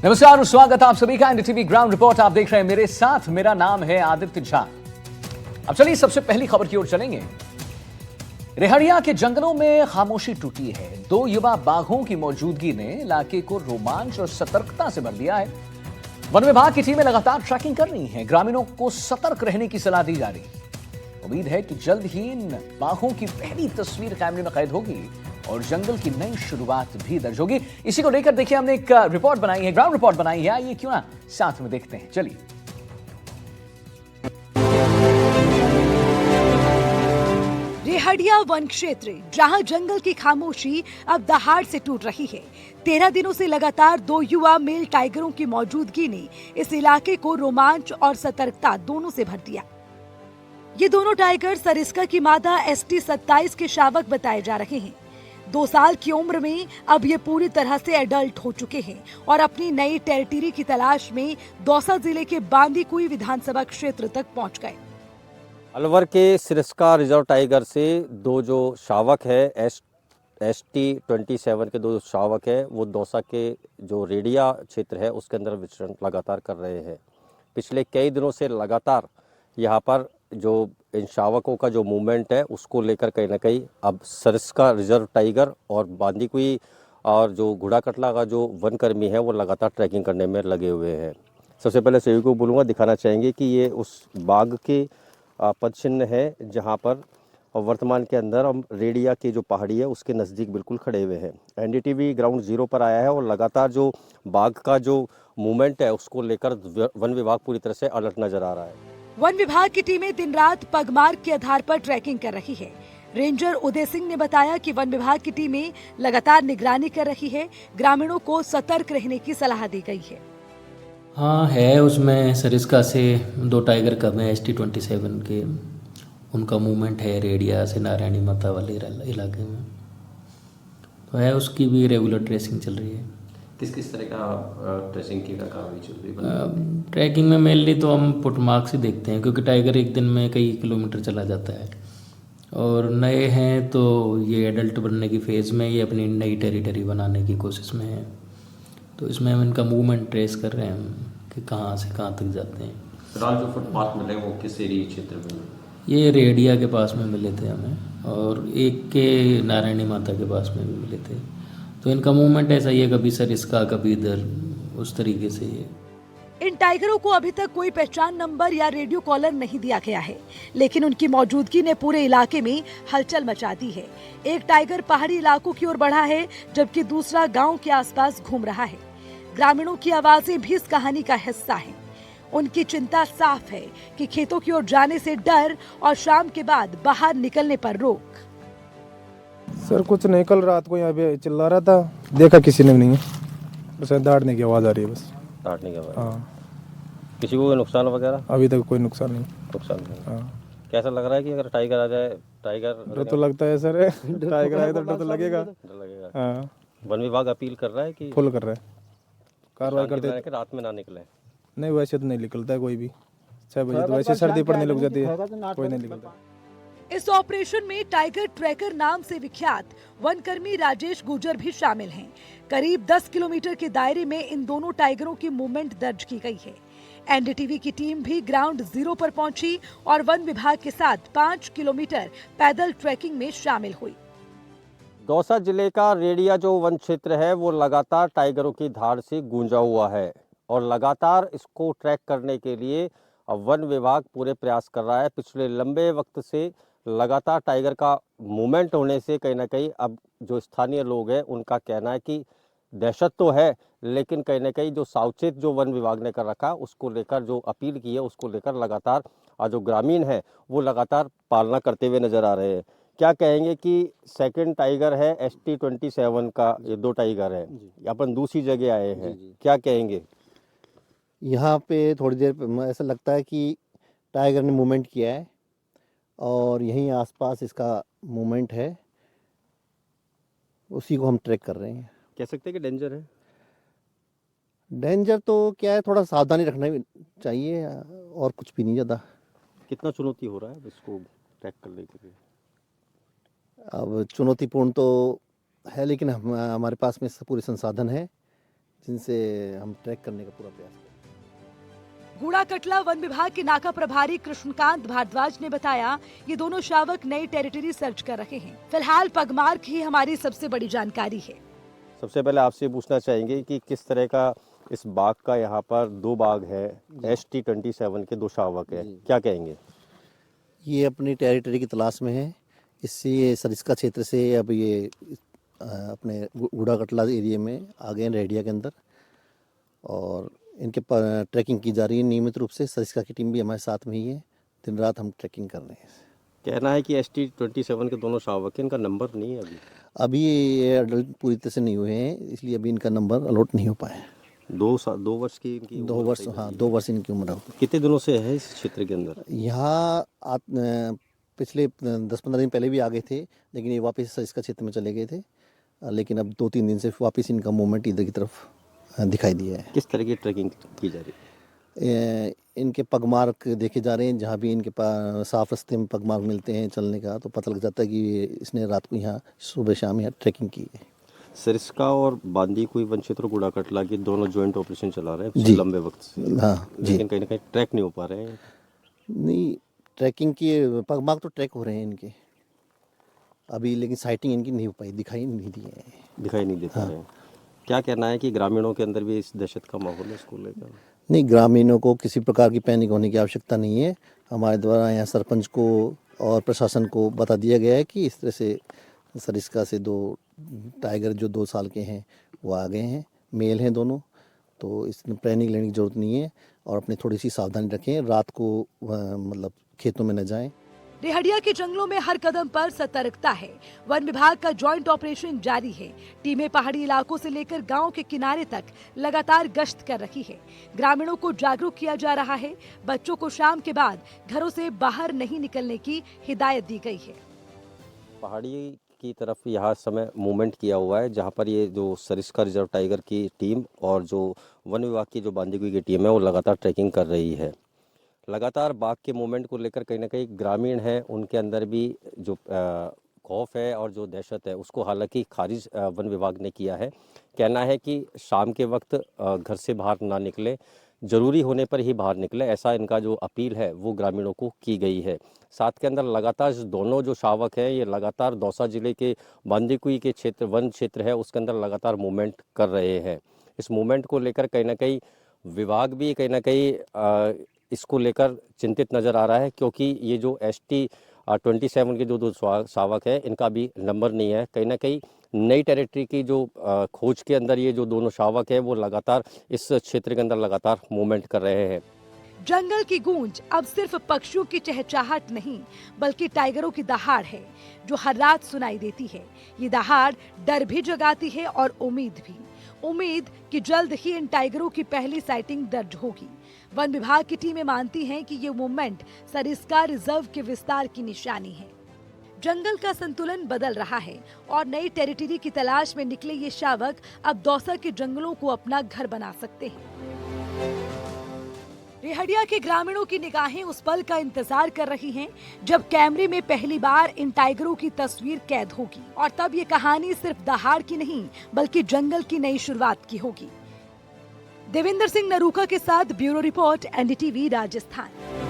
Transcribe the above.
नमस्कार और स्वागत आप सभी का एनडीटीवी ग्राउंड रिपोर्ट। आप देख रहे हैं मेरे साथ, मेरा नाम है आदित्य झा। अब चलिए सबसे पहली खबर की ओर चलेंगे। रेहड़िया के जंगलों में खामोशी टूटी है। 2 युवा बाघों की मौजूदगी ने इलाके को रोमांच और सतर्कता से भर दिया है। वन विभाग की टीमें लगातार ट्रैकिंग कर रही हैं। ग्रामीणों को सतर्क रहने की सलाह दी जा रही है। उम्मीद है कि जल्द ही इन बाघों की पहली तस्वीर कैमरे में कैद होगी और जंगल की नई शुरुआत भी दर्ज होगी। इसी को लेकर देखिए हमने एक रिपोर्ट बनाई है, ग्राउंड रिपोर्ट बनाई है। आइए क्यों ना साथ में देखते हैं, चलिए। रेहड़िया वन क्षेत्र, जहां जंगल की खामोशी अब दहाड़ से टूट रही है। 13 दिनों से लगातार 2 युवा मेल टाइगरों की मौजूदगी ने इस इलाके को रोमांच और सतर्कता दोनों से भर दिया। ये दोनों टाइगर सरिस्का की मादा ST27 के शावक बताए जा रहे हैं। 2 साल की उम्र में अब ये पूरी तरह से एडल्ट हो चुके हैं और अपनी नई टेरिटरी की तलाश में दौसा जिले के बांदीकुई विधानसभा क्षेत्र तक पहुंच गए। अलवर के सरिस्का रिजर्व टाइगर से 2 जो शावक है ST27 के 2 शावक है, वो दौसा के जो रेडिया क्षेत्र है उसके अंदर विचरण लगातार कर रहे हैं। पिछले कई दिनों से लगातार यहाँ पर जो इन शावकों का जो मूवमेंट है उसको लेकर कहीं ना कहीं अब सरिस्का रिजर्व टाइगर और बांदीकुई और जो घुड़ा कटला का जो वनकर्मी है वो लगातार ट्रैकिंग करने में लगे हुए हैं। सबसे पहले सेवी को बोलूँगा, दिखाना चाहेंगे कि ये उस बाघ के पद चिन्ह है जहाँ पर वर्तमान के अंदर हम रेडिया की जो पहाड़ी है उसके नज़दीक बिल्कुल खड़े हुए हैं। एनडीटीवी ग्राउंड जीरो पर आया है और लगातार जो बाघ का जो मूवमेंट है उसको लेकर वन विभाग पूरी तरह से अलर्ट नजर आ रहा है। वन विभाग की टीमें दिन रात पगमार्क के आधार पर ट्रैकिंग कर रही है। रेंजर उदय सिंह ने बताया कि वन विभाग की टीमें लगातार निगरानी कर रही है। ग्रामीणों को सतर्क रहने की सलाह दी गई है। हाँ है, उसमें सरिस्का से 2 टाइगर कब हैं ST27 के, उनका मूवमेंट है रेडिया से नारायणी माता वाले इलाके में, तो है उसकी भी रेगुलर ट्रेसिंग चल रही है। किस किस तरह का ट्रेसिंग की कार्रवाई चल रही है? ट्रैकिंग में मेनली तो हम फुटमार्क्स ही देखते हैं, क्योंकि टाइगर एक दिन में कई किलोमीटर चला जाता है और नए हैं तो ये एडल्ट बनने की फेज़ में, ये अपनी नई टेरिटरी बनाने की कोशिश में है, तो इसमें हम इनका मूवमेंट ट्रेस कर रहे हैं कि कहाँ से कहाँ तक जाते हैं। फिलहाल जो फुटपाथ मिले वो किस एरिया क्षेत्र में? ये रेडिया के पास में मिले थे हमें और एक के नारायणी माता के पास में भी मिले थे, तो इनका मूवमेंट ऐसा ही है, कभी सरिस्का कभी इधर, उस तरीके से ये। इन टाइगरों को अभी तक कोई पहचान नंबर या रेडियो कॉलर नहीं दिया गया है, लेकिन उनकी मौजूदगी ने पूरे इलाके में हलचल मचा दी है। एक टाइगर पहाड़ी इलाकों की ओर बढ़ा है, जबकि दूसरा गांव के आसपास घूम रहा है। ग्रामीणों की आवाजें भी इस कहानी का हिस्सा हैं। उनकी चिंता साफ है कि खेतों की ओर जाने से डर और शाम के बाद बाहर निकलने पर रोक। सर कुछ नहीं, कल रात को यहाँ पे चिल्ला रहा था, देखा किसी ने नहीं है, बस दौड़ने की आवाज़ आ रही है बस। काटने के बाद हाँ। किसी को कोई नुकसान वगैरह? अभी तक कोई नुकसान नहीं। नुकसान नहीं। हाँ। कैसा लग रहा है कि अगर टाइगर आ जाए? डर तो लगता है सर, टाइगर आए तो डर तो लगेगा। डर लगेगा। हाँ। वन विभाग अपील कर रहा है कि फुल कर रहा है, कार्रवाई करते हैं कि रात में ना निकले। नहीं, वैसे तो नहीं निकलता है कोई भी, 6 बजे तो वैसे सर्दी पड़ने लग जाती है, कोई नहीं निकलता। इस ऑपरेशन में टाइगर ट्रैकर नाम से विख्यात वनकर्मी राजेश गुर्जर भी शामिल हैं। करीब 10 किलोमीटर के दायरे में इन दोनों टाइगरों की मूवमेंट दर्ज की गई है। एनडीटीवी की टीम भी ग्राउंड जीरो पर पहुंची और वन विभाग के साथ 5 किलोमीटर पैदल ट्रैकिंग में शामिल हुई। दौसा जिले का रेडिया जो वन क्षेत्र है वो लगातार टाइगरों की धार से गूंजा हुआ है और लगातार इसको ट्रैक करने के लिए वन विभाग पूरे प्रयास कर रहा है। पिछले लंबे वक्त से लगातार टाइगर का मूवमेंट होने से कहीं ना कहीं अब जो स्थानीय लोग हैं उनका कहना है कि दहशत तो है, लेकिन कहीं ना कहीं जो सावचेत जो वन विभाग ने कर रखा उसको लेकर जो अपील की है उसको लेकर लगातार जो ग्रामीण है वो लगातार पालना करते हुए नजर आ रहे हैं। क्या कहेंगे कि सेकंड टाइगर है ST27 का, ये 2 टाइगर है, अपन दूसरी जगह आए हैं, क्या कहेंगे? यहाँ पे थोड़ी देर ऐसा लगता है कि टाइगर ने मूवमेंट किया है और यहीं आसपास इसका मूवमेंट है, उसी को हम ट्रैक कर रहे हैं। कह सकते हैं कि डेंजर है? डेंजर तो क्या है, थोड़ा सावधानी रखना भी चाहिए और कुछ भी नहीं ज़्यादा। कितना चुनौती हो रहा है इसको ट्रैक करने के लिए? अब चुनौतीपूर्ण तो है, लेकिन हमारे पास में पूरे संसाधन है जिनसे हम ट्रैक करने का पूरा प्रयास करें। गूड़ा कटला वन विभाग के नाका प्रभारी कृष्णकांत भारद्वाज ने बताया, ये दोनों शावक नई टेरिटरी सर्च कर रहे हैं। फिलहाल पगमार्क ही हमारी सबसे बड़ी जानकारी है। सबसे पहले आपसे पूछना चाहेंगे कि किस तरह का इस बाघ का यहाँ पर 2 बाघ है, ST27 के 2 शावक है, क्या कहेंगे? ये अपनी टेरिटरी की तलाश में है। इससे सरिस्का क्षेत्र से अब ये अपने गूड़ा कटला एरिया में आ गए हैं, रेडिया के अंदर, और इनके पर ट्रैकिंग की जा रही है नियमित रूप से। सरिस्का की टीम भी हमारे साथ में ही है, दिन रात हम ट्रैकिंग कर रहे हैं। कहना है कि ST27 के दोनों शावक हैं, इनका नंबर नहीं है अभी ये अडल्ट पूरी तरह से नहीं हुए हैं, इसलिए अभी इनका नंबर अलॉट नहीं हो पाया। 2 वर्ष की इनकी 2 वर्ष, हाँ 2 वर्ष इनकी उम्र है। कितने दिनों से है इस क्षेत्र के अंदर? यहाँ पिछले 10-15 दिन पहले भी आ गए थे, लेकिन ये वापस इसका क्षेत्र में चले गए थे। लेकिन अब 2-3 दिन से वापस इनका मूवमेंट इधर की तरफ दिखाई दिया है। किस तरह की ट्रैकिंग की जा रही है? इनके पगमार्क देखे जा रहे हैं। जहाँ भी इनके पास साफ रास्ते में पगमार्क मिलते हैं चलने का, तो पता लग जाता है कि इसने रात को यहाँ सुबह शाम यहाँ ट्रैकिंग की है। सरिस्का और बांदीकुई वन क्षेत्र गूड़ा कटला के दोनों जॉइंट ऑपरेशन चला रहे हैं जी। लंबे वक्त से। हाँ जी। लेकिन कहीं ना कहीं ट्रैक नहीं हो पा रहे हैं। नहीं, ट्रैकिंग की पगमार्क तो ट्रैक हो रहे हैं इनके अभी, लेकिन साइटिंग इनकी नहीं हो पाई, दिखाई नहीं दी है। दिखाई नहीं देता है। क्या कहना है कि ग्रामीणों के अंदर भी इस दहशत का माहौल है इसको लेकर? नहीं, ग्रामीणों को किसी प्रकार की पैनिक होने की आवश्यकता नहीं है। हमारे द्वारा यहाँ सरपंच को और प्रशासन को बता दिया गया है कि इस तरह से सरिस्का से 2 टाइगर जो 2 साल के हैं वो आ गए हैं, मेल हैं दोनों, तो इसमें पैनिक लेने की ज़रूरत नहीं है। और अपनी थोड़ी सी सावधानी रखें, रात को मतलब खेतों में न जाएं। रेहड़िया के जंगलों में हर कदम पर सतर्कता है। वन विभाग का जॉइंट ऑपरेशन जारी है। टीमें पहाड़ी इलाकों से लेकर गांव के किनारे तक लगातार गश्त कर रही है। ग्रामीणों को जागरूक किया जा रहा है। बच्चों को शाम के बाद घरों से बाहर नहीं निकलने की हिदायत दी गई है। पहाड़ी की तरफ यहाँ समय मूवमेंट किया हुआ है, जहाँ पर ये जो सरिस्का रिजर्व टाइगर की टीम और जो वन विभाग की जो बांदीकुई की टीम है वो लगातार ट्रैकिंग कर रही है। लगातार बाघ के मूवमेंट को लेकर कहीं ना कहीं ग्रामीण हैं, उनके अंदर भी जो खौफ है और जो दहशत है उसको हालांकि खारिज वन विभाग ने किया है। कहना है कि शाम के वक्त घर से बाहर ना निकले, ज़रूरी होने पर ही बाहर निकले, ऐसा इनका जो अपील है वो ग्रामीणों को की गई है। साथ के अंदर लगातार दोनों जो शावक हैं ये लगातार दौसा जिले के बांदीकुई के क्षेत्र वन क्षेत्र है उसके अंदर लगातार मूवमेंट कर रहे हैं। इस मूवमेंट को लेकर कहीं ना कहीं विभाग भी कहीं ना कहीं इसको लेकर चिंतित नज़र आ रहा है, क्योंकि ये जो ST27 के जो 2 शावक है इनका भी नंबर नहीं है। कहीं ना कहीं नई टेरिटरी की जो खोज के अंदर ये जो दोनों शावक है वो लगातार इस क्षेत्र के अंदर लगातार मूवमेंट कर रहे हैं। जंगल की गूंज अब सिर्फ पक्षियों की चहचहाट नहीं, बल्कि टाइगरों की दहाड़ है जो हर रात सुनाई देती है। ये दहाड़ डर भी जगाती है और उम्मीद भी, उम्मीद कि जल्द ही इन टाइगरों की पहली साइटिंग दर्ज होगी। वन विभाग की टीमें मानती हैं कि ये मूवमेंट सरिस्का रिजर्व के विस्तार की निशानी है। जंगल का संतुलन बदल रहा है और नई टेरिटरी की तलाश में निकले ये शावक अब दौसा के जंगलों को अपना घर बना सकते हैं। रेहड़िया के ग्रामीणों की निगाहें उस पल का इंतजार कर रही हैं जब कैमरे में पहली बार इन टाइगरों की तस्वीर कैद होगी, और तब ये कहानी सिर्फ दहाड़ की नहीं बल्कि जंगल की नई शुरुआत की होगी। देवेंद्र सिंह नरूका के साथ ब्यूरो रिपोर्ट, NDTV राजस्थान।